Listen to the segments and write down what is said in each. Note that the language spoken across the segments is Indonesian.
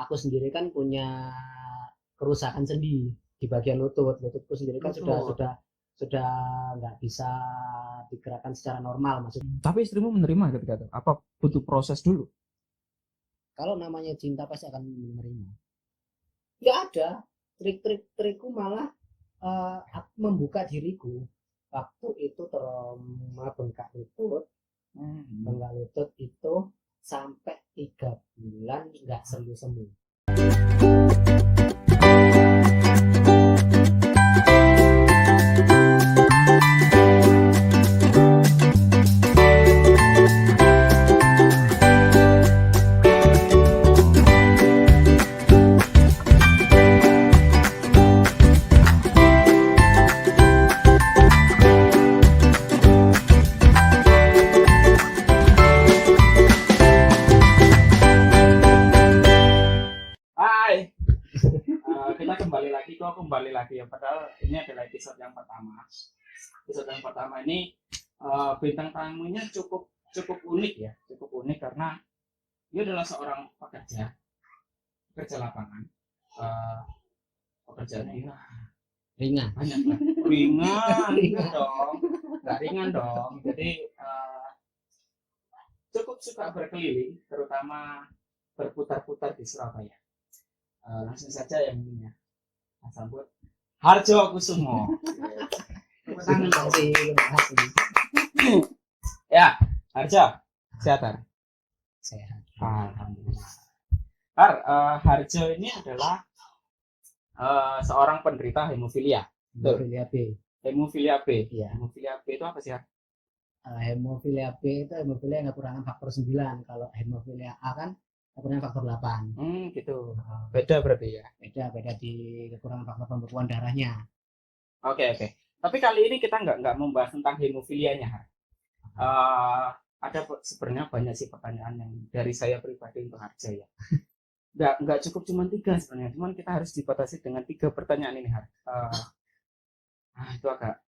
aku sendiri kan punya kerusakan sendi di bagian lututku sendiri kan sudah nggak bisa digerakkan secara normal maksudnya. Tapi istrimu menerima ketika itu? Apa butuh proses dulu? Kalau namanya cinta pasti akan menerima. Nggak ada trikku malah aku membuka diriku waktu itu trauma bengkak lutut itu sampai 3 bulan nggak sembuh. Kita kembali lagi ya, padahal ini adalah episode yang pertama. Episode yang pertama ini bintang tamunya cukup unik ya, cukup unik karena dia adalah seorang pekerja lapangan. Pekerjaannya ya ringan banyak lah, ringan dong. Jadi cukup suka berkeliling, terutama berputar-putar di Surabaya. Langsung saja yang ini ya, sambut Harjo Kusumo. Terima kasih. Ya, Harjo, sehat? Sehat. Alhamdulillah. Harjo ini adalah seorang penderita hemofilia. Hemofilia B. Hemofilia B. Iya. Hemofilia B itu apa sih, Har? Hemofilia B itu hemofilia yang kekurangan faktor 9. Kalau hemofilia A kan kekurangan faktor 8. Gitu. Beda berarti ya? Beda di kekurangan faktor pembekuan darahnya. Oke. Tapi kali ini kita nggak membahas tentang hemofilianya, Har. Ada sebenarnya banyak sih pertanyaan yang dari saya pribadi untuk Harjo ya. Nggak cukup cuma 3 sebenarnya, cuman kita harus dibatasi dengan 3 pertanyaan ini, Har. Itu agak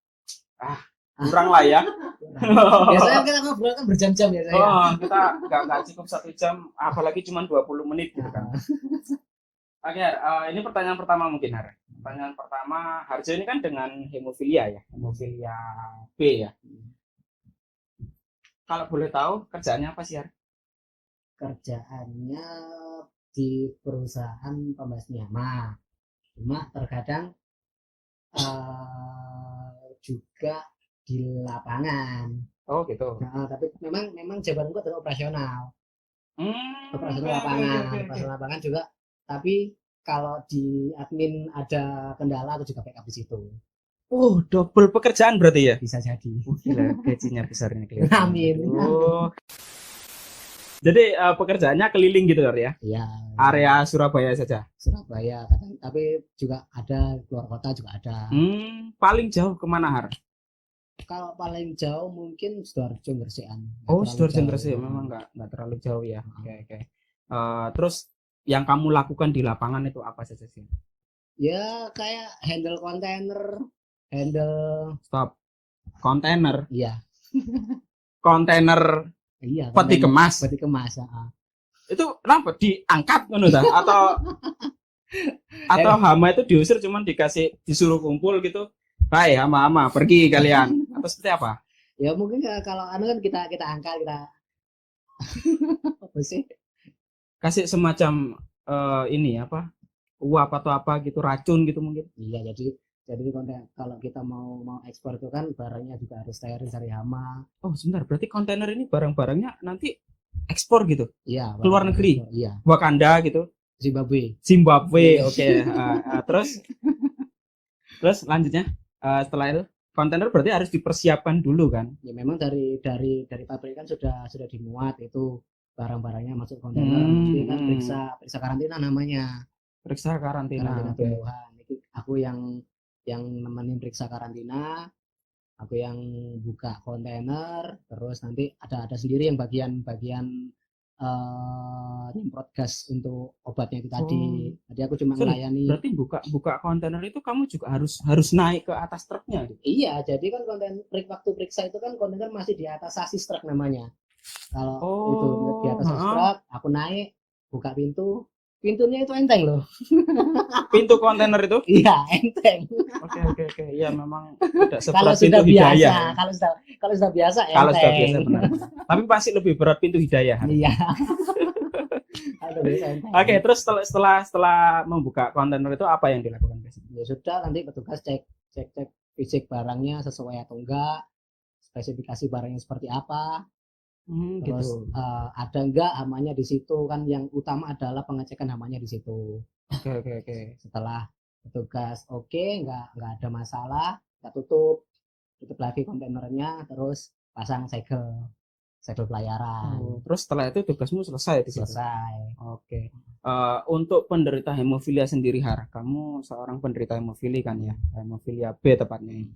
kurang lah ya. Biasanya kita ngobrol kan berjam-jam ya saya. Kita nggak cukup 1 jam, apalagi cuma 20 menit gitu kan. Oke, ini pertanyaan pertama mungkin, Har. Pertanyaan pertama, Harjo ini kan dengan hemofilia ya, hemofilia B ya. Kalau boleh tahu kerjaannya apa sih, Har? Kerjaannya di perusahaan pembasmi hama. Cuma terkadang juga di lapangan. Oh gitu. Nah, tapi memang jabatanku adalah operasional. Operasional lapangan juga. Tapi kalau di admin ada kendala aku juga backup di situ. Double pekerjaan berarti ya? Bisa jadi. Gila, gajinya besar ini kelihatan. Amin. Jadi pekerjaannya keliling gitu ya? Iya. Area Surabaya saja? Surabaya, tapi juga ada keluar kota juga ada. Paling jauh kemana, Har? Kalau paling jauh mungkin Sidoarjo Gresik-an. Sidoarjo Gresik memang nggak terlalu jauh ya. Oke. Terus yang kamu lakukan di lapangan itu apa saja sih? Ya kayak handle kontainer, kontainer. Iya. Kontainer. Iya. Peti kemas. Itu kenapa diangkat atau hama itu diusir cuman disuruh kumpul gitu? Hai hama pergi kalian atau seperti apa? Ya mungkin kalau kan kita angkat apa sih? Kasih semacam ini apa? Uap atau apa gitu, racun gitu mungkin. Iya, jadi kalau kita mau ekspor itu kan barangnya juga harus steril dari hama. Sebentar, berarti kontainer ini barang-barangnya nanti ekspor gitu? Iya. Keluar negeri? Iya. Wakanda gitu? Zimbabwe, oke. Terus lanjutnya setelah itu kontainer berarti harus dipersiapkan dulu kan? Ya memang dari pabrik kan sudah dimuat itu barang-barangnya masuk kontainer. Nanti kan periksa karantina namanya. Periksa karantina tumbuhan. Itu aku yang nemenin periksa karantina, aku yang buka kontainer, terus nanti ada sendiri yang bagian nyemprot gas untuk obatnya itu tadi. Jadi aku cuma melayani. Berarti buka kontainer itu kamu juga harus naik ke atas truknya gitu? Iya, jadi kan waktu periksa itu kan kontainer masih di atas sasis truk namanya. Kalau itu di atas sasis truk, aku naik, buka pintu, pintunya itu enteng loh. Pintu kontainer itu? Iya, enteng. Oke. Iya memang tidak Kalau seberat sudah pintu biasa, hidayah. kalau sudah biasa Kalau sudah enteng. biasa benar. Tapi pasti lebih berat pintu hidayah. Iya. Kalau udah biasa enteng. Oke, terus setelah membuka kontainer itu apa yang dilakukan biasanya? Ya sudah, nanti petugas cek fisik barangnya sesuai atau enggak, spesifikasi barangnya seperti apa. Terus Gitu. ada enggak hamanya di situ, kan yang utama adalah pengecekan hamanya di situ. Oke. Setelah petugas enggak ada masalah, kita tutup lagi kontainernya, terus pasang segel pelayaran. Terus setelah itu tugasmu selesai di situ. Selesai. Oke. Untuk penderita hemofilia sendiri, Har, kamu seorang penderita hemofilia kan ya, hemofilia B tepatnya.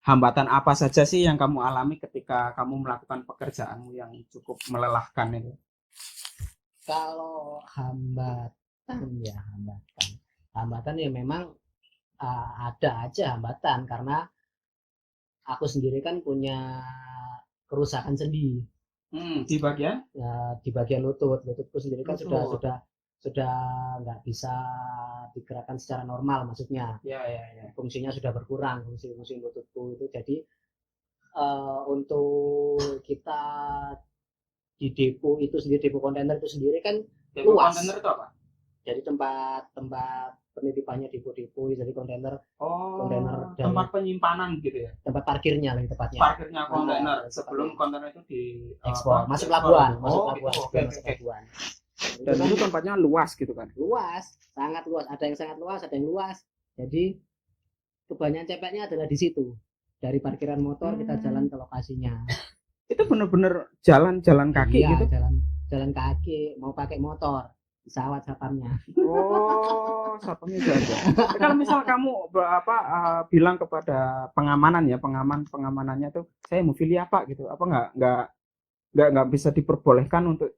Hambatan apa saja sih yang kamu alami ketika kamu melakukan pekerjaanmu yang cukup melelahkan itu? Kalau hambatan ya memang ada aja hambatan, karena aku sendiri kan punya kerusakan sendi. Di bagian? Ya, di bagian lututku sendiri kan sudah nggak bisa digerakkan secara normal, maksudnya. Ya. Fungsinya sudah berkurang, fungsi lututku itu. Jadi untuk kita di depo itu sendiri, depo kontainer itu sendiri kan depo luas. Kontainer itu apa? Jadi tempat penitipannya depo-depo, jadi kontainer. Kontainer dari tempat penyimpanan gitu ya. Tempat parkirnya lebih tepatnya. Parkirnya kontainer sebelum kontainer itu di ekspor, masuk pelabuhan, Oke. Dan itu tempatnya luas gitu kan? Luas, sangat luas. Ada yang sangat luas, ada yang luas. Jadi kebanyakan cepetnya adalah di situ. Dari parkiran motor kita jalan ke lokasinya. Itu benar-benar jalan kaki gitu? Jalan kaki, mau pakai motor, pesawat satpamnya. Satpamnya juga. Kalau misal kamu bilang kepada pengamanannya tuh, saya hemofilia apa gitu, apa nggak bisa diperbolehkan untuk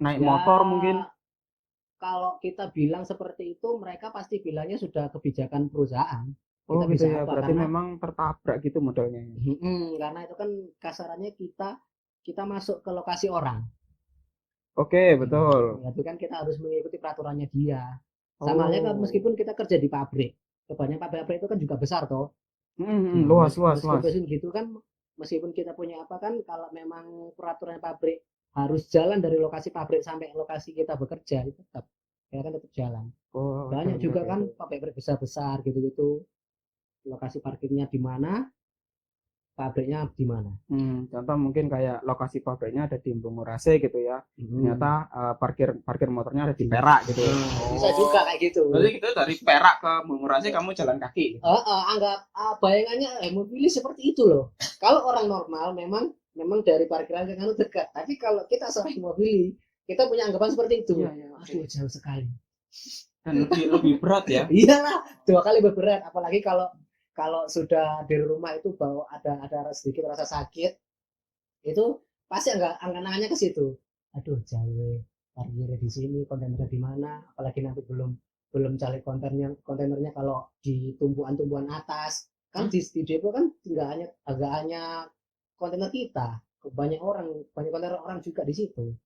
naik motor mungkin? Kalau kita bilang seperti itu, mereka pasti bilangnya sudah kebijakan perusahaan. Kita gitu ya, berarti karena memang tertabrak gitu modelnya. Karena itu kan kasarannya kita masuk ke lokasi orang. Oke, betul. Itu kan kita harus mengikuti peraturannya dia. Sama halnya kan, meskipun kita kerja di pabrik, kebanyakan pabrik itu kan juga besar toh. Luas. Meskipun gitu kan, meskipun kita punya apa kan, kalau memang peraturan pabrik harus jalan dari lokasi pabrik sampai lokasi kita bekerja, itu tetap jalan. Banyak juga kan pabrik besar gitu. Lokasi parkirnya di mana, pabriknya di mana. Contoh mungkin kayak lokasi pabriknya ada di Bungurase gitu ya. Ternyata parkir motornya ada di Perak gitu. Bisa juga kayak gitu. Berarti gitu dari Perak ke Bungurase kamu jalan kaki. Anggap bayangannya hemofilia seperti itu loh. Kalau orang normal memang dari parkiran ke sana dekat. Tapi kalau kita seorang hemofilia, kita punya anggapan seperti itu. Aduh, jauh sekali. Dan lebih berat ya. Iyalah, 2 kali lebih berat. Apalagi kalau sudah di rumah itu bawa ada sedikit rasa sakit, itu pasti angan-angannya ke situ. Aduh, jauh, parkirnya di sini, kontainernya di mana, apalagi nanti belum cari kontainernya kalau di tumpuan atas. Kan di depo kan enggak hanya kontainer kita, banyak kontainer orang juga di situ.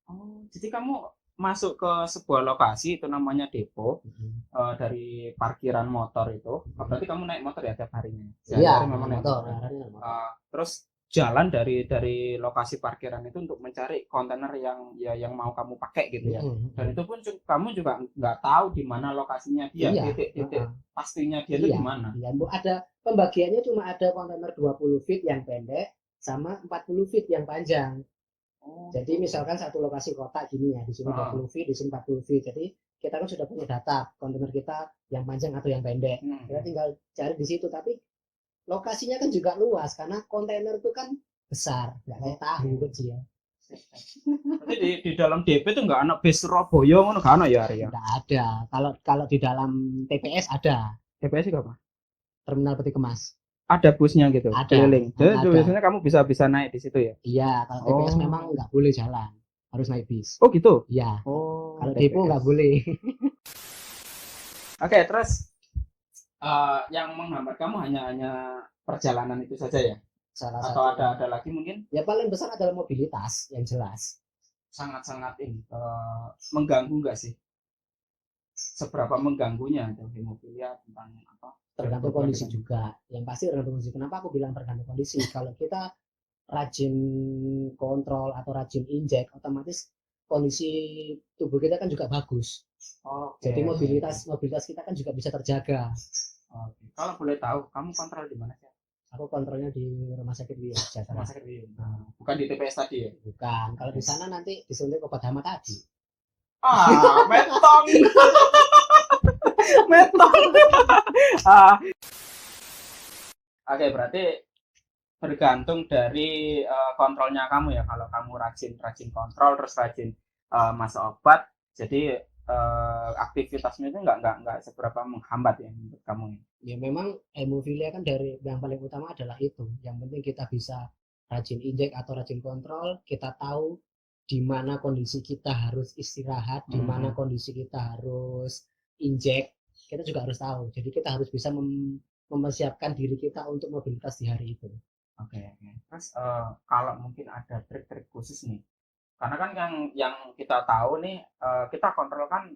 Jadi kamu masuk ke sebuah lokasi itu namanya depo, dari parkiran motor itu. Berarti kamu naik motor ya tiap harinya? Iya, memang naik motor. Terus jalan dari lokasi parkiran itu untuk mencari kontainer yang mau kamu pakai gitu ya. Dan itu pun kamu juga nggak tahu di mana lokasinya dia, titik pastinya dia itu di mana. Iya, ada pembagiannya, cuma ada kontainer 20 feet yang pendek sama 40 feet yang panjang. Jadi misalkan satu lokasi kotak gini ya, di sini 20 feet, di sini 40 feet. Jadi kita kan sudah punya data kontainer kita yang panjang atau yang pendek. Kita tinggal cari di situ. Tapi lokasinya kan juga luas karena kontainer itu kan besar, nggak kayak tahu kecil. Jadi di dalam DP itu nggak ada bis Surabaya ngono nggak ada ya, Arya? Nggak ada. Kalau di dalam TPS ada. TPS itu apa? Terminal peti kemas. Ada busnya gitu, keliling. Jadi biasanya kamu bisa naik di situ ya? Iya, kalau TPS memang nggak boleh jalan, harus naik bis. Oh gitu? Iya. Kalau depo nggak boleh. Oke, terus yang menghambat kamu hanya perjalanan itu saja ya? Atau ada lagi mungkin? Ya paling besar adalah mobilitas yang jelas. Sangat-sangat ini mengganggu nggak sih? seberapa mengganggunya atau hemofilia tentang apa? Tergantung kondisi juga. Yang pasti tergantung kondisi. Kenapa aku bilang tergantung kondisi? Kalau kita rajin kontrol atau rajin injek, otomatis kondisi tubuh kita kan juga bagus. Jadi mobilitas kita kan juga bisa terjaga. Oke. Kalau boleh tahu, kamu kontrol di mana sih? Aku kontrolnya di rumah sakit Wijaya. Rumah sakit bukan di TPS tadi ya? Bukan. Kalau di sana nanti disuntik obat hama tadi. Metong. Metong. Oke, berarti bergantung dari kontrolnya kamu ya. Kalau kamu rajin kontrol terus rajin masuk obat, jadi aktivitasnya itu nggak seberapa menghambat ya menurut kamu. Ya memang hemofilia kan dari yang paling utama adalah itu. Yang penting kita bisa rajin injek atau rajin kontrol, kita tahu di mana kondisi kita harus istirahat, di mana kondisi kita harus injek, kita juga harus tahu. Jadi kita harus bisa mempersiapkan diri kita untuk mobilitas di hari itu. Oke. Terus kalau mungkin ada trik-trik khusus nih, karena kan yang kita tahu nih, kita kontrol kan,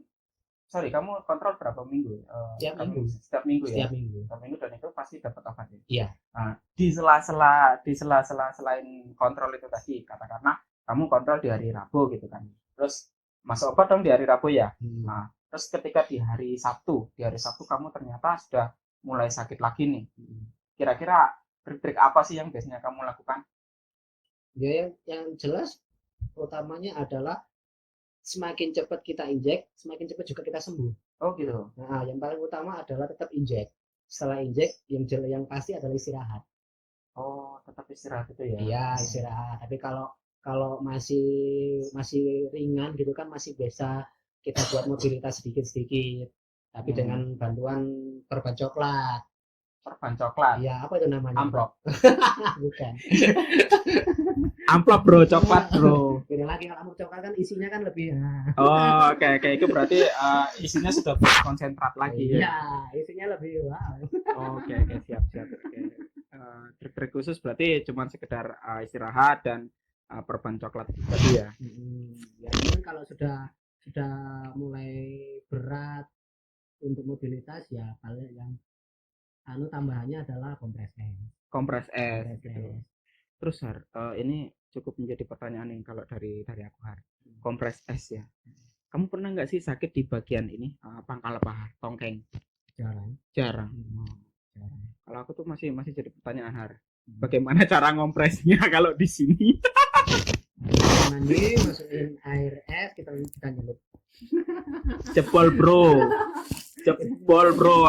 kamu kontrol berapa minggu? Setiap minggu. Setiap minggu ya. Setiap minggu. Setiap minggu, dan itu pasti dapat obat ya. Iya. Nah, di sela-sela selain kontrol itu tadi, katakanlah kamu kontrol di hari Rabu gitu kan, terus masuk obat dong di hari Rabu ya. Nah, terus ketika di hari Sabtu kamu ternyata sudah mulai sakit lagi nih. Kira-kira trik-trik apa sih yang biasanya kamu lakukan? Ya yang jelas utamanya adalah semakin cepat kita injek, semakin cepat juga kita sembuh. Oh gitu. Nah, yang paling utama adalah tetap injek. Setelah injek, yang pasti adalah istirahat. Oh, tetap istirahat itu ya? Iya, istirahat. Tapi kalau masih ringan gitu kan, masih bisa kita buat mobilitas sedikit-sedikit. Tapi dengan bantuan perban coklat. Perban coklat? Iya, apa itu namanya? Amplop. Bukan. Amplop bro, coklat bro. Beda lagi, kalau amplop coklat kan isinya kan lebih. Oh, oke. Itu berarti isinya sudah konsentrat lagi ya? Iya, isinya lebih wow. Oke, siap. Oke. Trik-trik khusus berarti cuma sekedar istirahat dan perban coklat tadi ya. Ya mungkin kalau sudah mulai berat untuk mobilitas ya paling yang tambahannya adalah kompres es gitu. Terus ini cukup menjadi pertanyaan yang kalau dari aku kompres es ya. Kamu pernah nggak sih sakit di bagian ini pangkal paha, tongkeng? Jarang. Kalau aku tuh masih jadi pertanyaan bagaimana cara ngompresnya kalau di sini? Mandi, masukin air es, kita nyelup. Jebol bro,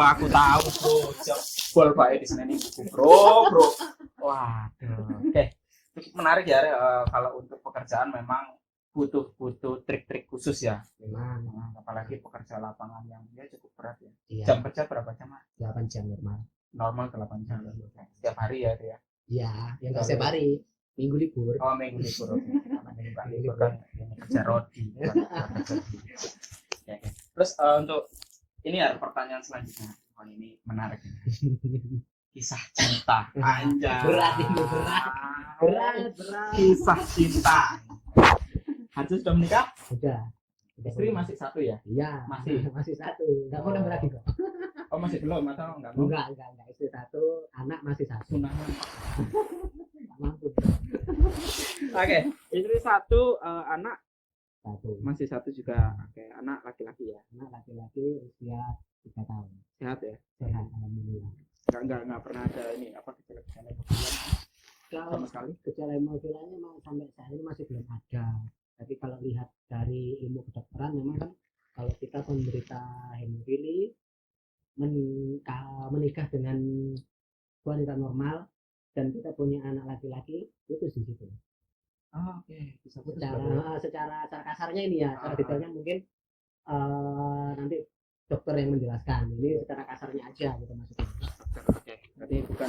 aku tahu bro. Jebol Pak di sini bro. Waduh. Oke. Cukup menarik ya, kalau untuk pekerjaan memang butuh trik-trik khusus ya. Memang. Apalagi pekerjaan lapangan yang cukup berat ya. Iya. Jam kerja berapa jam, Mas? 8 jam normal. Normal 8 jam. Setiap hari ya, dia. Iya, yang enggak setiap hari. Minggu libur. Oh, minggu libur. Minggu libur kan kerja rodi. Oke. Terus untuk ini ya pertanyaan selanjutnya. Oh, ini menarik. Kisah cinta. Anjay. Berat. Kisah cinta. Haji sudah menikah? Sudah. Istri masih satu ya? Iya. Masih satu. Enggak mau nambah lagi kok. Oh, masih belum atau enggak mau? Enggak. Istri satu, anak masih satu. Sunahnya Mampu. Oke, istri satu, anak satu. Masih satu juga. Oke, anak laki-laki ya? Anak laki-laki usia 3 tahun. Sehat ya? Sehat, alhamdulillah. Enggak pernah ada ini gejala sama sekali. Gejala hemofilianya memang sampai saat ini masih belum ada. Tapi kalau lihat dari ilmu kedokteran memang kan kalau kita penderita hemofili menikah dengan wanita normal dan kita punya anak laki-laki itu di situ. Oke. Secara kasarnya ini ya, secara detailnya mungkin nanti dokter yang menjelaskan. Ini secara kasarnya aja gitu maksudnya. Oke. Berarti bukan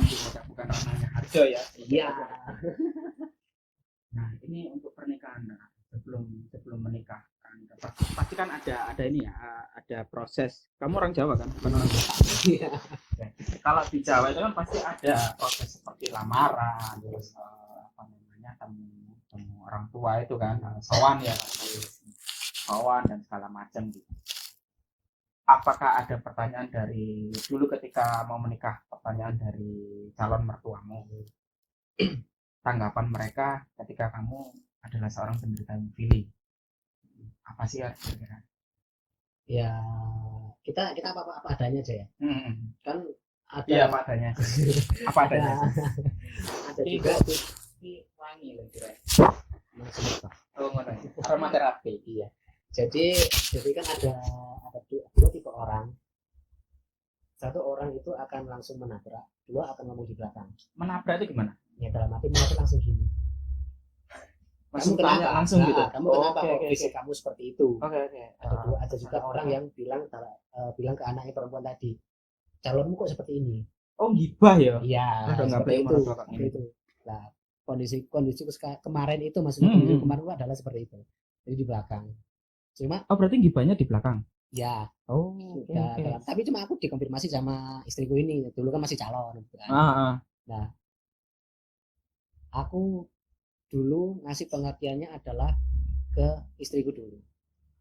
ranahnya Harjo ya? Iya. Nah, ini untuk pernikahan sebelum menikah kan pasti kan ada ini ya, ada proses. Kamu orang Jawa kan, bukan orang Jawa? Iya. Kalau di Jawa itu kan pasti ada proses seperti lamaran, terus temu orang tua itu kan, sowan ya, sowan dan segala macam gitu. apakah ada pertanyaan dari dulu ketika mau menikah, pertanyaan dari calon mertuamu, tanggapan mereka ketika kamu adalah seorang penderita hemofili, apa sih ya kira-kira? Ya kita apa adanya aja ya. Kan Iya, ada apa adanya aja. Apa adanya aja. ada juga Ini wangi loh kira. maksud apa? Oh, mana? Aromaterapi. Iya. Jadi kan ada dua tipe orang. Satu orang itu akan langsung menabrak, dua akan ngomong di belakang. Menabrak itu gimana? Ya dalam arti menabrak langsung gini. Langsung Kamu tanya kenapa? langsung gitu. Kamu kenapa Oke, kok oke, fisik oke. kamu seperti itu? Oke, oke. Ada juga orang yang bilang ke anaknya perempuan tadi, calonmu kok seperti ini? Oh, gibah ya. Iya, Aduh, nggak seperti boleh itu. merokok Seperti ini. itu. Nah, kondisi kemarin itu maksudnya kondisi kemarin itu adalah seperti itu. Jadi di belakang. Cuma Oh, berarti gibahnya di belakang. ya, Oh, oke, oke. tapi cuma aku dikonfirmasi sama istriku ini. Dulu kan masih calon gitu kan. Ah. Nah, aku dulu ngasih pengertiannya adalah ke istriku dulu.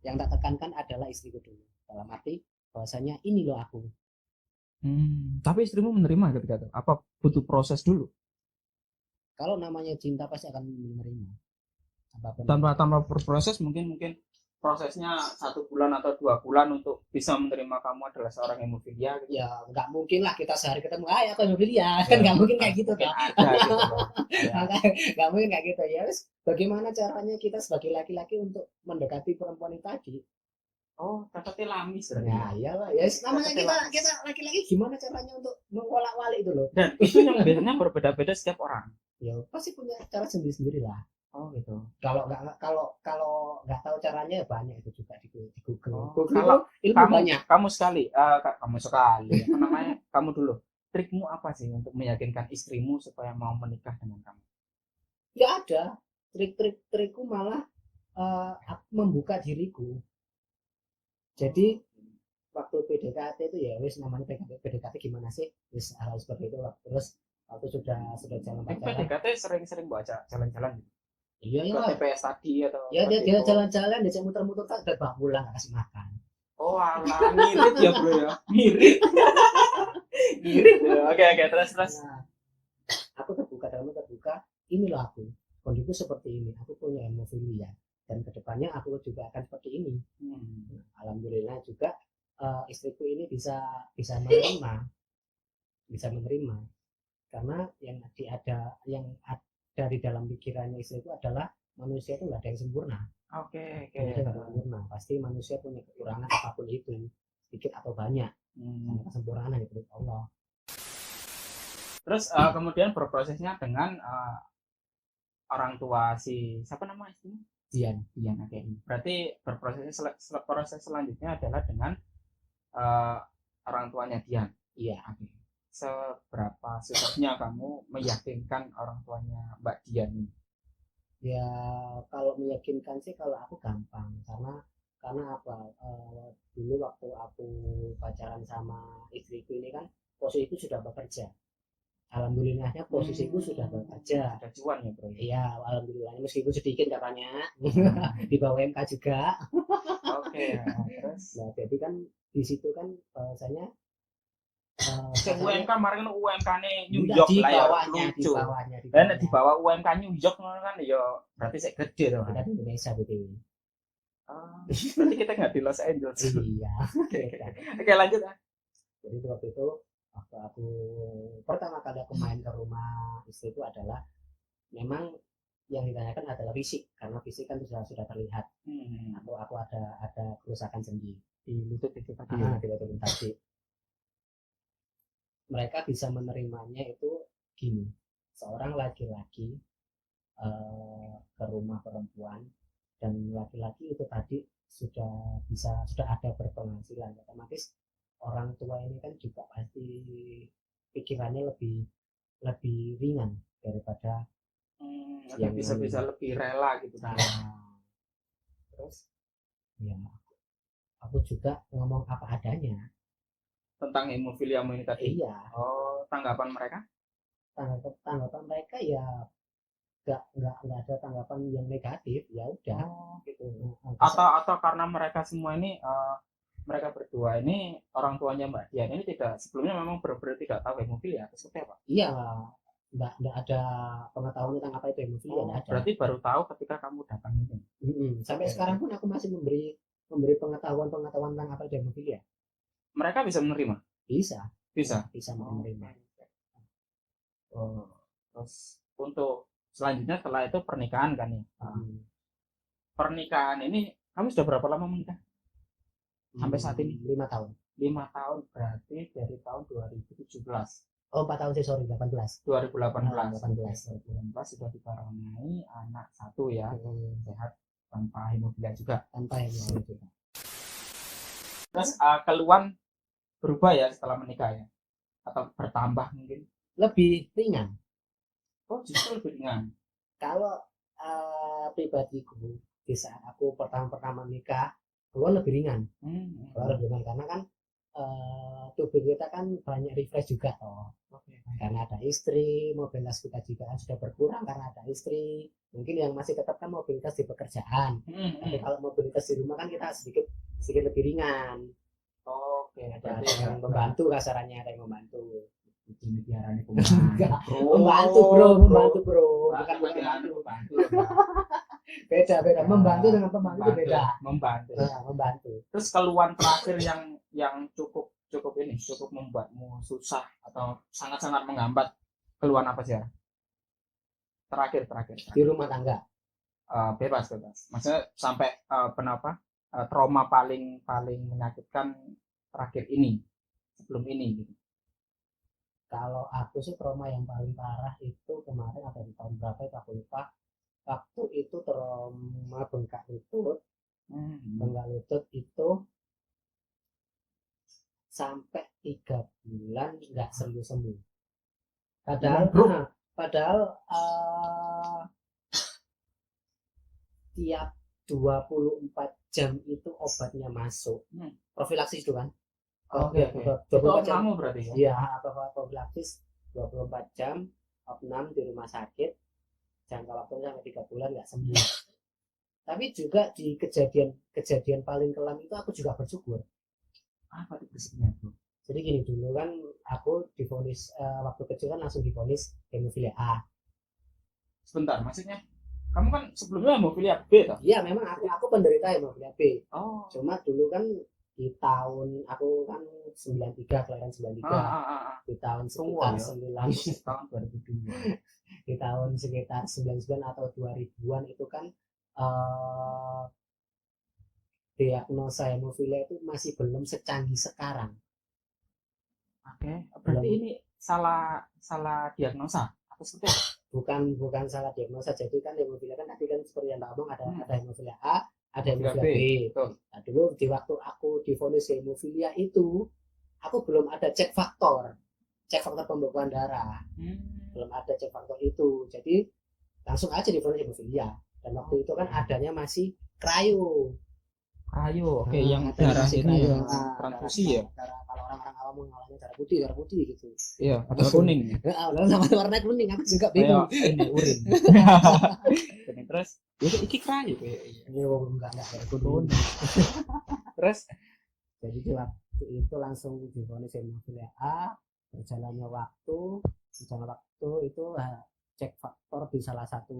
Yang tak tekankan adalah istriku dulu. Dalam arti bahwasanya ini loh aku. Tapi istrimu menerima ketika itu? Apa butuh proses dulu? Kalau namanya cinta pasti akan menerima apapun. Tanpa berproses mungkin prosesnya 1 bulan atau 2 bulan untuk bisa menerima kamu adalah seorang hemofilia gitu. Ya nggak mungkin lah kita sehari ketemu ya aku hemofilia kan nggak mungkin kayak gitu Mungkin kan. ada gitu loh. Ya. Nggak mungkin kayak gitu ya. Bagaimana caranya kita sebagai laki-laki untuk mendekati perempuan itu tadi? Oh, tapi lamis Nah, iyalah ya namanya kita laki-laki gimana caranya untuk mengolak-walik itu loh. Dan itu yang biasanya berbeda-beda setiap orang. Ya pasti punya cara sendiri-sendiri lah. Oh gitu. Kalau nggak tahu caranya banyak itu juga di Google. Oh, Google kalau itu ilmu kamu banyak. kamu sekali apa namanya, kamu dulu, trikmu apa sih untuk meyakinkan istrimu supaya mau menikah dengan kamu? Ya ada trikku malah membuka diriku. Jadi waktu PDKT itu ya wis namanya PDKT gimana sih? Wis hal seperti itu. Terus waktu sudah jalan pacaran. PDKT sering-sering baca jalan-jalan gitu. Iya Ke ya. TPS tadi atau Ya dia Depo. jalan-jalan, dia muter-muter tak udah bawa pulang nggak kasih makan. Oh alah, ngirit ya bro ya, ngirit. Ngirit ya. Oke, terus. Nah, aku terbuka, inilah aku. Kondisiku seperti ini, aku punya hemofilia dan kedepannya aku juga akan seperti ini. Nah, alhamdulillah juga istriku ini bisa menerima karena yang ada di dalam pikirannya istriku adalah manusia itu nggak ada yang sempurna. Oke. Manusia nggak sempurna, pasti manusia punya kekurangan apapun itu, sedikit atau banyak. Kesempurnaan itu dari Allah. Terus kemudian berprosesnya dengan orang tua si siapa nama istrinya? Dian. Oke. Berarti proses selanjutnya adalah dengan orang tuanya Dian. Iya. Oke. Seberapa susahnya kamu meyakinkan orang tuanya Mbak Dian ini? Ya kalau meyakinkan sih kalau aku gampang karena apa? Dulu waktu aku pacaran sama istriku ini kan posisiku sudah bekerja. Alhamdulillahnya posisiku sudah bekerja. Sudah cuan ya bro? Iya, alhamdulillah meskipun sedikit nggak banyak. Di bawah MK juga. Oke. Terus? Nah jadi kan di situ kan bahwasanya UMK kemarin UMK-nya New York lah ya, lucu. Dan di bawah UMK New York kan ya berarti saya gede dong. Kita di Indonesia BTW. Berarti kita nggak di Los Angeles. Iya. Oke, lanjut. Jadi waktu itu waktu aku pertama kali aku main ke rumah istriku adalah memang yang ditanyakan adalah fisik karena fisik kan sudah terlihat. Aku ada kerusakan sendi di lutut itu tadi. Di lutut tadi. Mereka bisa menerimanya itu gini, seorang laki-laki ke rumah perempuan dan laki-laki itu tadi sudah ada berpenghasilan, otomatis orang tua ini kan juga pasti pikirannya lebih ringan daripada yang bisa lebih rela gitu. Terus ya aku juga ngomong apa adanya tentang hemofilia ini tadi. Iya. Oh, tanggapan mereka? Tanggapan mereka ya nggak ada tanggapan yang negatif, ya udah gitu. Atau karena mereka semua ini mereka berdua ini, orang tuanya Mbak Dian ini tidak sebelumnya memang benar-benar tidak tahu hemofilia atau seperti apa? Iya, nggak ada pengetahuan tentang apa itu hemofilia, nggak ada. Berarti baru tahu ketika kamu datang ini. Sampai Oke. sekarang pun aku masih memberi pengetahuan tentang apa itu hemofilia. Mereka bisa menerima? Bisa Bisa. menerima. Oh, terus untuk selanjutnya setelah itu pernikahan kan ya. Pernikahan ini kamu sudah berapa lama menikah? Sampai saat ini? 5 tahun. 5 tahun berarti dari tahun 2017. Oh, 4 tahun sih, sorry, 18. 2018. 18. 2018 sudah dikaruniai anak satu ya, sehat tanpa hemofilia juga. Tanpa hemofilia juga. Terus keluhan berubah ya setelah menikah ya? Atau bertambah mungkin? Lebih ringan. Oh, justru lebih ringan. Kalau pribadiku di saat aku pertama nikah, keluar lebih ringan. Keluar lebih ringan karena kan tubuh kita kan banyak refresh juga toh. Karena ada istri, mobilitas kita juga sudah berkurang karena ada istri. Mungkin yang masih tetap kan mobilitas di pekerjaan. Tapi kalau mobilitas di rumah kan kita sedikit lebih ringan. Oke, Ada yang membantu, kasarannya ada yang membantu. Ini diarani Membantu bro, bukan membantu. Beda, membantu dengan pembantu itu beda. Membantu. Terus keluhan terakhir yang cukup membuatmu susah atau sangat-sangat menghambat, keluhan apa sih ya? Terakhir. Di rumah tangga. Bebas. Maksudnya sampai trauma paling menyakitkan terakhir ini, sebelum ini gitu. Kalau aku sih trauma yang paling parah itu kemarin ada di tahun berapa itu aku lupa. Waktu itu trauma bengkak lutut. Bengkak lutut itu sampai 3 bulan nggak sembuh. Padahal tiap 24 jam itu obatnya masuk. Profilaksis itu kan. Oke. Itu kamu berarti ya? Iya, profilaksis 24 jam, opnam di rumah sakit, jangka waktunya sampai 3 bulan nggak sembuh. Tapi juga di kejadian paling kelam itu aku juga bersyukur. Apa itu prinsipnya tuh? Jadi gini, dulu kan aku divonis waktu kecil kan langsung divonis hemofilia A. Sebentar, maksudnya kamu kan sebelumnya hemofilia B toh? Iya, memang aku penderita hemofilia B. Oh. Cuma dulu kan di tahun aku kan 93, kelahiran 93. Di tahun sekitar 9 tahun 2002. Di tahun sekitar 99 atau 2000-an itu kan diagnosa hemofilia itu masih belum secanggih sekarang. Oke, berarti ini salah diagnosa atau seperti apa? Bukan salah diagnosa. Jadi kan hemofilia kan tadi kan seperti yang tak omong ada hemofilia A, ada hemofilia B. Nah, dulu di waktu aku divonis hemofilia itu, aku belum ada cek faktor pembekuan darah. Belum ada cek faktor itu. Jadi langsung aja divonis hemofilia. Dan waktu itu kan adanya masih cryo. Oke, yang darah ini ya, transfusi ya. Kalau orang-orang awam mengalami darah putih gitu. Iya, atau kuning. Sama warna kuning, aku juga bingung. Ini urin. Terus iki cryo enggak kuning. Terus jadi di waktu itu langsung divonis hemofilia A. Berjalannya waktu itu cek faktor di salah satu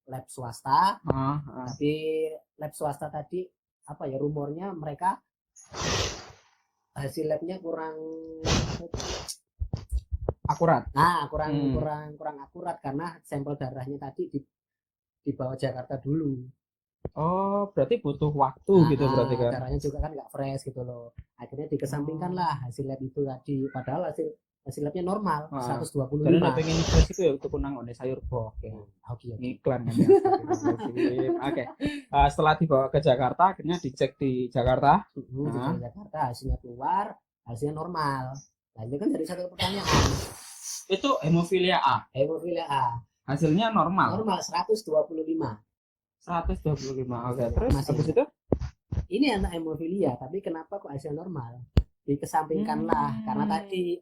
lab swasta. Tapi lab swasta tadi rumornya mereka hasil labnya kurang akurat. Kurang akurat karena sampel darahnya tadi dibawa Jakarta dulu. Oh, berarti butuh waktu gitu berarti kan. Darahnya juga kan nggak fresh gitu loh. Akhirnya dikesampingkan lah hasil lab itu tadi. Padahal hasil labnya normal 125. Karena pengen fresh itu ya untuk kunang onde sayur boh. Oke. Iklan kan ya. Oke. Setelah dibawa ke Jakarta, akhirnya dicek di Jakarta. Di Jakarta hasilnya keluar, hasilnya normal. Nah, itu kan dari satu pertanyaan. Itu hemofilia A. Hasilnya normal. 125. Oke, terus habis itu? Ini anak hemofilia, tapi kenapa kok hasilnya normal? Dikesampingkan lah, karena tadi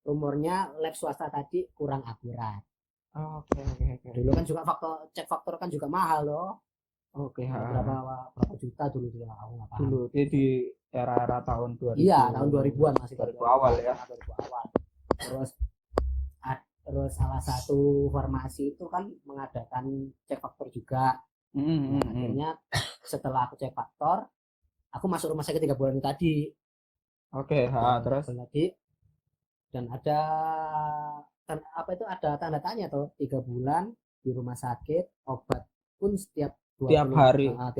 rumornya lab swasta tadi kurang akurat. Oke. Dulu kan juga cek faktor kan juga mahal loh. Oke, berapa juta dulu aku nggak paham. dulu di era-era tahun 2000. Iya, tahun 2000-an masih 2000 awal ya. 2000 awal. Terus salah satu formasi itu kan mengadakan cek faktor juga. Akhirnya setelah aku cek faktor, aku masuk rumah sakit 3 bulan tadi. Oke, terus tadi dan ada apa itu ada tanda tanya tuh 3 bulan di rumah sakit, obat pun setiap hari masuk,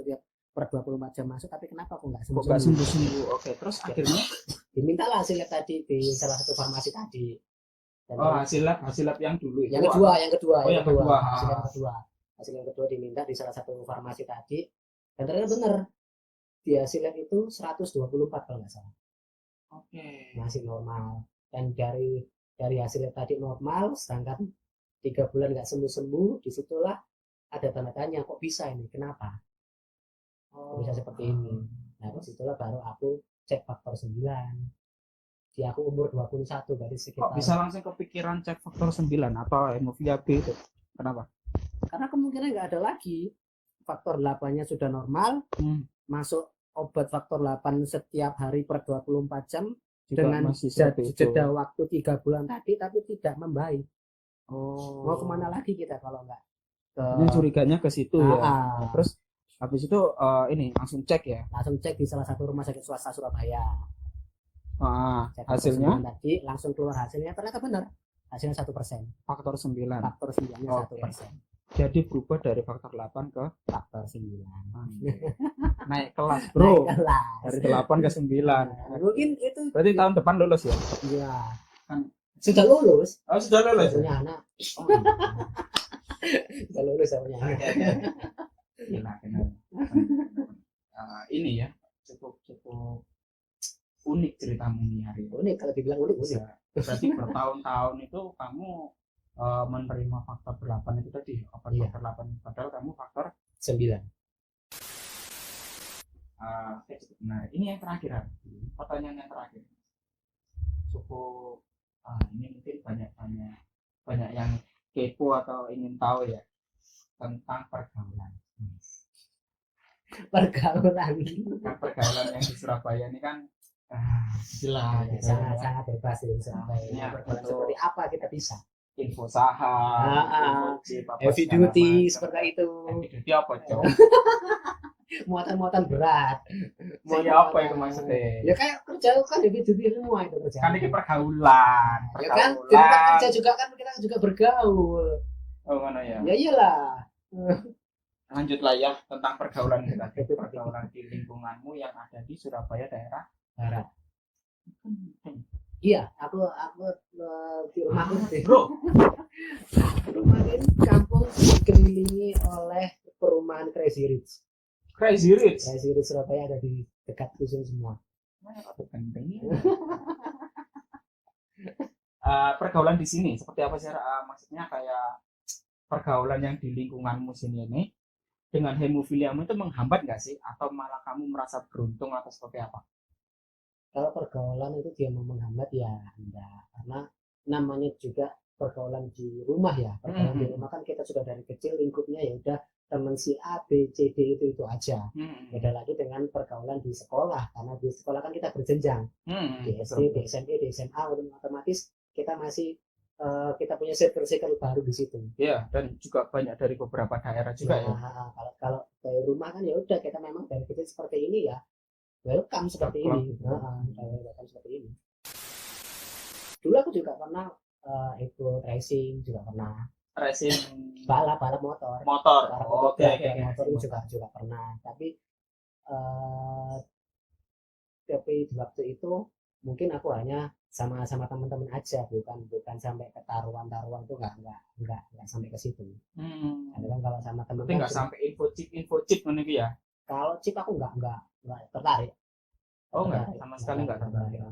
tiap per 24 jam masuk, tapi kenapa aku nggak sembuh. Oke, terus akhirnya dimintalah hasil lab tadi di salah satu farmasi tadi. Dan hasil lab yang dulu itu. Yang kedua. Hasil yang kedua diminta di salah satu farmasi tadi. Dan ternyata benar. Di hasil lab itu 124 kalau nggak salah. Oke. Masih normal. Dan dari hasil lab tadi normal, sedangkan 3 bulan nggak sembuh-sembuh, disitulah ada tanda tanya, kok bisa ini, kenapa? Bisa seperti ini. Nah, disitulah baru aku cek faktor 9. Di aku umur 21, berarti sekitar. Kok bisa langsung kepikiran cek faktor 9 atau hemofilia B itu? Kenapa? Karena kemungkinan nggak ada lagi. Faktor 8-nya sudah normal, masuk obat faktor 8 setiap hari per 24 jam juga dengan jeda waktu 3 bulan tadi, tapi tidak membaik. Mau kemana lagi kita kalau nggak ini curiganya ke situ ya. Terus habis itu ini langsung cek ya? Langsung cek di salah satu rumah sakit swasta Surabaya. Hasilnya tadi langsung keluar hasilnya, ternyata benar hasilnya 1%. Faktor 9. Faktor 9-nya 1%. Jadi berubah dari faktor 8 ke faktor 9. Naik kelas, bro. Naik kelas. Dari 8 ke 9. Mungkin itu. Berarti tahun depan lulus ya? Iya. Sudah lulus. Sudah lulus. Punya anak. Sudah lulus punya anak. Gila, ini ya cukup unik ceritamu nih hari ini. Unik, kalau dibilang unik. Berarti bertahun-tahun itu kamu menerima faktor 8 itu tadi, faktor 8, padahal kamu faktor 9. Nah, ini yang terakhir, pertanyaan yang terakhir. Cukup ini mungkin banyak yang kepo atau ingin tahu ya tentang pergaulan. Pergaulan yang di Surabaya ini kan jelas sangat bebas di Surabaya. Pergaulan seperti apa kita bisa? Info saham, heavy duty seperti itu. Heavy duty apa cok? Muatan berat. Apa itu maksudnya? Ya kayak kerja kan heavy duty semua itu kerja. Kan ini pergaulan. Ya kan di tempat kerja juga kan kita juga bergaul. Oh mana ya? Ya iyalah. Lanjutlah ya tentang pergaulan kita. Pergaulan di lingkunganmu yang ada di Surabaya daerah barat. Iya, aku di rumahku bro. Rumah ini kampung dikelilingi oleh perumahan Crazy Rich. Crazy Rich Surabaya ada di dekat dusun semua. Pergaulan di sini seperti apa sih? Maksudnya kayak pergaulan yang di lingkunganmu sini ini dengan hemofiliamu itu menghambat nggak sih? Atau malah kamu merasa beruntung atau seperti apa? Kalau pergaulan itu dia mau menghambat ya enggak, karena namanya juga pergaulan di rumah ya. Pergaulan di rumah kan kita sudah dari kecil lingkupnya ya udah teman si A, B, C, D itu aja. Beda lagi dengan pergaulan di sekolah, karena di sekolah kan kita berjenjang. Di SD, di SMP, di SMA otomatis kita masih kita punya circle baru di situ. Iya, dan juga banyak dari beberapa daerah juga ya. Kalau dari rumah kan ya udah kita memang dari kecil seperti ini ya. Welcome seperti ini. Welcome seperti ini. Dulu aku juga pernah ikut racing, juga pernah. Racing balap motor. Oke. Motor juga pernah. Tapi di waktu itu mungkin aku hanya sama teman-teman aja, bukan sampai ke taruhan itu nggak sampai ke situ. Kan kalau sama teman-teman nggak sampai info chip menuju ya. Kalau chip aku nggak tertarik. Enggak, sama sekali nggak tertarik.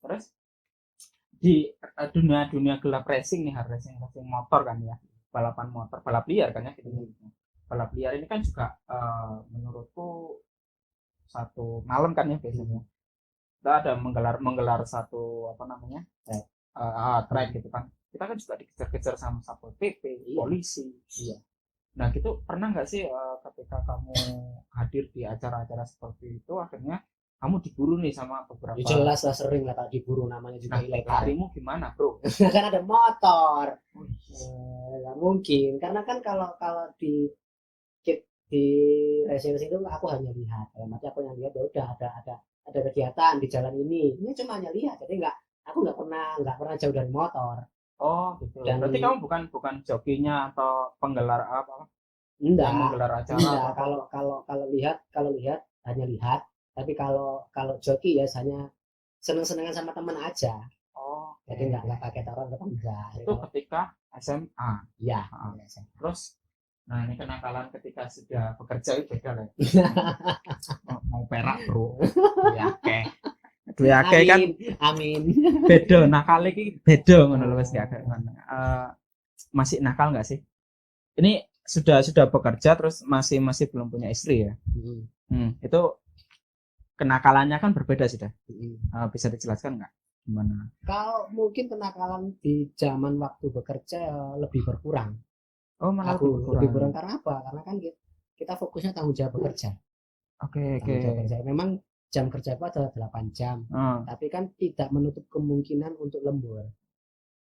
Terus di dunia gelap racing nih, racing motor kan ya, balapan motor, balap liar kan ya gitu. Balap liar ini kan juga menurutku satu malam kan ya biasanya. Kita ada menggelar satu apa namanya track gitu kan. Kita kan juga dikejar-kejar sama satpol PP, polisi. Iya. Nah, gitu pernah nggak sih ketika kamu hadir di acara-acara seperti itu akhirnya kamu diburu nih sama beberapa. Ya jelas lah, sering lah kalau diburu, namanya juga Nah, ilegal. larimu gimana, bro? Kan ada motor. Oh, Nggak mungkin, karena kan kalau kalau di residensi itu aku hanya lihat, dalam arti aku yang lihat ya udah ada kegiatan di jalan ini cuma hanya lihat, jadi aku nggak pernah jauh dari motor. oh gitu. Dan Berarti kamu bukan jokinya atau penggelar apa enggak yang menggelar acara enggak atau apa? kalau lihat hanya lihat, tapi kalau joki ya hanya seneng-senengan sama teman aja, Oh, jadi nggak pakai taruhan atau enggak itu ketika SMA. ya. Ah. Terus, nah ini kenakalan ketika sudah bekerja itu beda lah. Mau perak, bro. Ya, oke. Dua akeh kan amin beda, nakal iki beda ngono lho wis gak masih nakal nggak sih? Ini sudah bekerja terus masih belum punya istri ya? Itu kenakalannya kan berbeda sudah. Bisa dijelaskan nggak gimana? Kalau mungkin kenakalan di zaman waktu bekerja lebih berkurang. Oh, malah lebih kurang karena apa? Karena kan kita fokusnya tanggung jawab bekerja. Oke. Memang jam kerja aku adalah 8 jam. Tapi kan tidak menutup kemungkinan untuk lembur.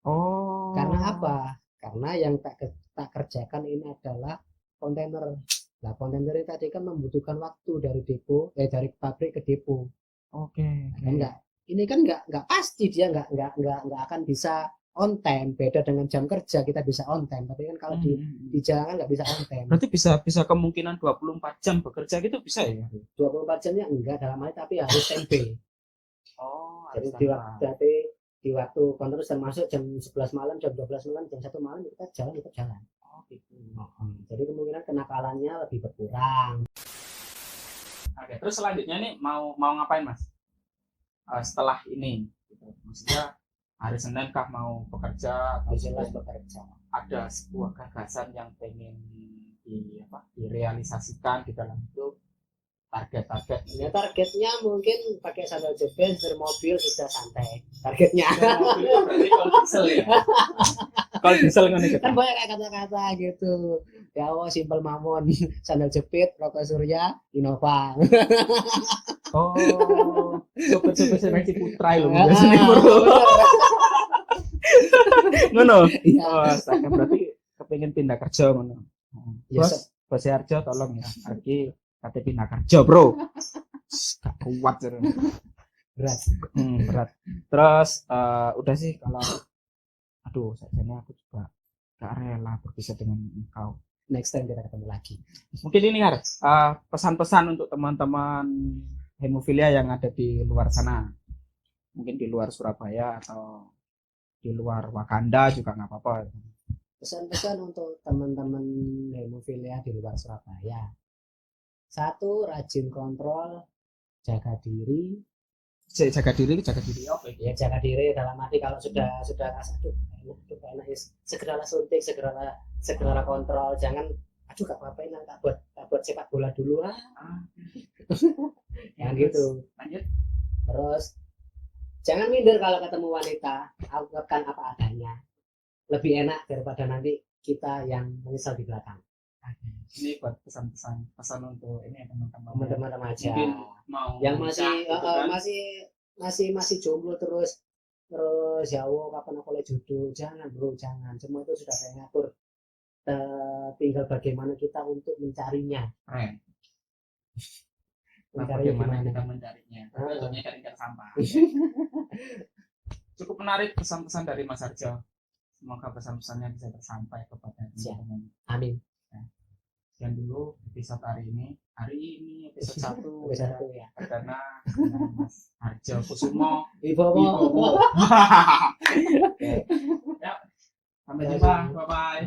Oh. Karena apa? Karena yang tak kerjakan ini adalah kontainer. Nah, kontainer itu tadi kan membutuhkan waktu dari pabrik ke depo. Oke. Ini kan nggak pasti, dia nggak akan bisa on time. Beda dengan jam kerja kita bisa on time, tapi kan kalau di jalan kan nggak bisa on time. Berarti bisa kemungkinan 24 jam bekerja gitu bisa ya? 24 jamnya enggak dalam hal, tapi harus standby. Oh, jadi di waktu konter termasuk jam 11 malam, jam 12 malam, jam 1 malam kita jalan. Oh gitu. Jadi kemungkinan kenakalannya lebih berkurang. Oke, terus selanjutnya nih mau ngapain Mas? Setelah ini gitu. Maksudnya hari Senin kah mau bekerja atau jelas bekerja? Ada sebuah gagasan yang pengen direalisasikan di dalam itu, target-target. Ya, targetnya mungkin pakai sandal jepit, mobil sudah santai. Targetnya. Mobil berarti kalau diesel ya. Kalau diesel kan banyak kayak kata-kata gitu. Ya Allah, simpel mamon, sandal jepit, rokok Surya, Innova. Oh, sopir seleksi Putra loh. Ngono. Oh, astaga, berarti kepengen pindah kerja ngono. Bos Harjo tolong ya. Iki kate pindah kerja, Bro. Gak kuat jare. Berat. Terus udah sih kalau sajane aku juga gak rela berpisah dengan engkau. Next time kita ketemu lagi. Mungkin ini harus pesan-pesan untuk teman-teman hemofilia yang ada di luar sana. Mungkin di luar Surabaya atau di luar Wakanda juga nggak apa-apa. Pesan-pesan untuk teman-teman hemofilia di luar Surabaya. 1, rajin kontrol, jaga diri. Jaga diri apa ya? Jaga diri dalam arti kalau sudah rasa enak, segeralah suntik, segeralah kontrol, jangan gak apa-apain, tak buat sepak bola dulu yang gitu. Lanjut. Terus jangan minder kalau ketemu wanita, lakukan apa adanya, lebih enak daripada nanti kita yang menyesal di belakang. Ini buat pesan untuk ini teman-teman remaja yang masih jomblo terus ya Allah kapan aku boleh jodoh. Jangan bro, jangan, semua itu sudah saya ngatur. Tinggal bagaimana kita untuk mencarinya. Bagaimana kita mencarinya? Contohnya cari sampah. Cukup menarik pesan-pesan dari Mas Harjo. Semoga pesan-pesannya bisa tersampai kepada teman-teman. Amin. Sekian dulu episode hari ini episode 1 ya. Perdana dengan Mas Harjo Kusumo Wibowo. Ya, sampai jumpa, bye bye.